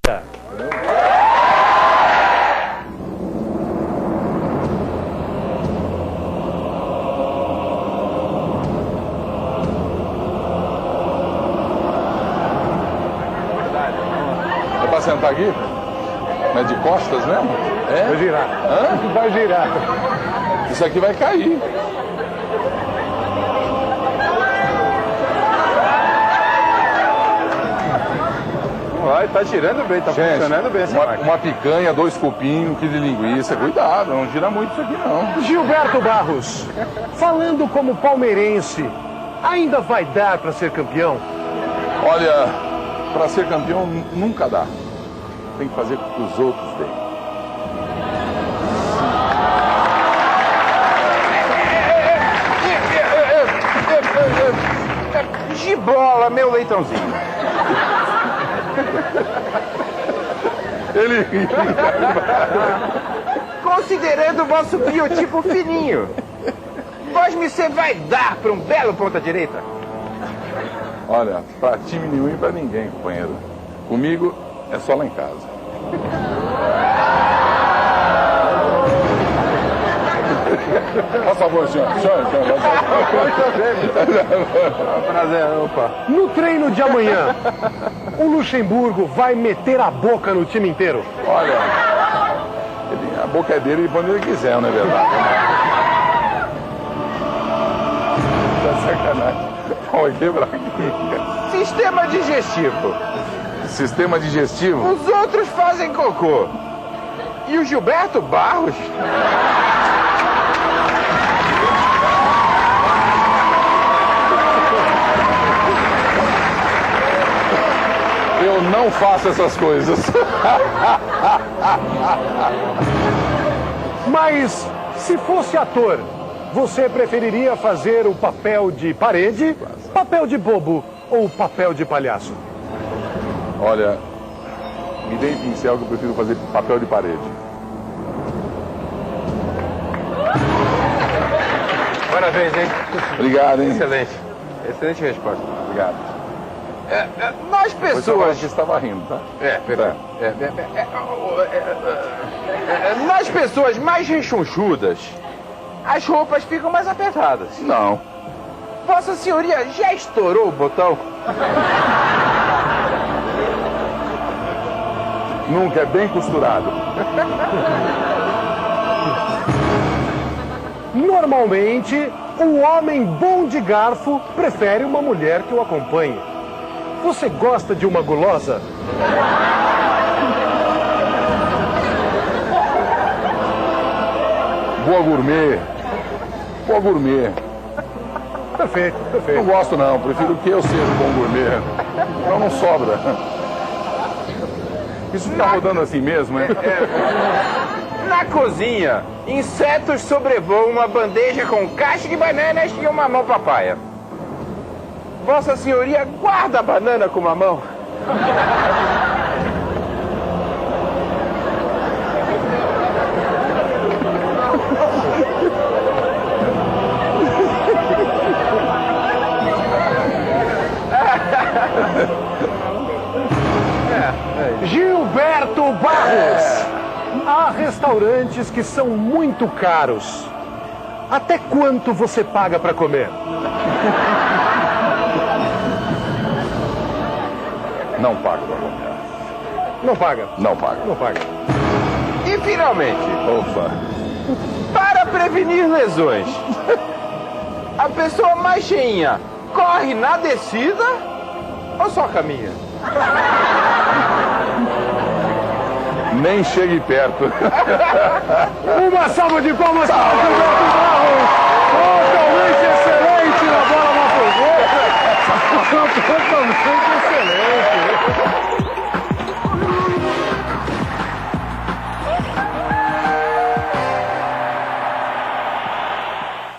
É pra sentar aqui? Não é de costas mesmo? É? Vai girar. Hã? Vai girar. Isso aqui vai cair. Vai, tá girando bem, tá funcionando bem essa máquina. Uma picanha, 2 cupim, 1 quilo de linguiça. Cuidado, não gira muito isso aqui não. Gilberto Barros, falando como palmeirense, ainda vai dar para ser campeão? Olha, para ser campeão nunca dá. Tem que fazer com que os outros deem. Gibola, meu leitãozinho. Ele ri. Considerando o vosso biotipo fininho, você vai dar para um belo ponta-direita? Olha, pra time nenhum e pra ninguém, companheiro. Comigo é só lá em casa. Por favor, senhor. Prazer, opa. No treino de amanhã, o Luxemburgo vai meter a boca no time inteiro? Olha, a boca é dele e quando ele quiser, não é verdade? Tá sacanagem. Olha, quebrar aqui. Sistema digestivo. Sistema digestivo? Os outros fazem cocô. E o Gilberto Barros? Eu não faço essas coisas. Mas, se fosse ator, você preferiria fazer o papel de parede, papel de bobo ou papel de palhaço? Olha, me dê em pincel que eu prefiro fazer papel de parede. Parabéns, hein? Obrigado, hein? Excelente. Excelente resposta. Obrigado. Nós Você pessoas... estava rindo, tá? Perfeito. Nós pessoas mais rechonchudas, as roupas ficam mais apertadas. Não. Vossa Senhoria já estourou o botão? Nunca, é bem costurado. Normalmente, um homem bom de garfo prefere uma mulher que o acompanhe. Você gosta de uma gulosa? Boa gourmet. Boa gourmet. Perfeito, perfeito. Não gosto não, prefiro que eu seja um bom gourmet. Então não sobra. Isso fica rodando assim mesmo, é? Na cozinha, insetos sobrevoam uma bandeja com caixa de bananas e uma mão papaya. Vossa Senhoria guarda a banana com uma mão? Gilberto Barros! Há restaurantes que são muito caros. Até quanto você paga para comer? Não paga pra comer. Não paga? Não paga. Não paga. E finalmente, Opa. para prevenir lesões, a pessoa mais cheinha corre na descida ou só caminha? Nem chegue perto. Uma salva de palmas para o Gilberto Barros! Totalmente excelente na bola na fogueira! Totalmente excelente!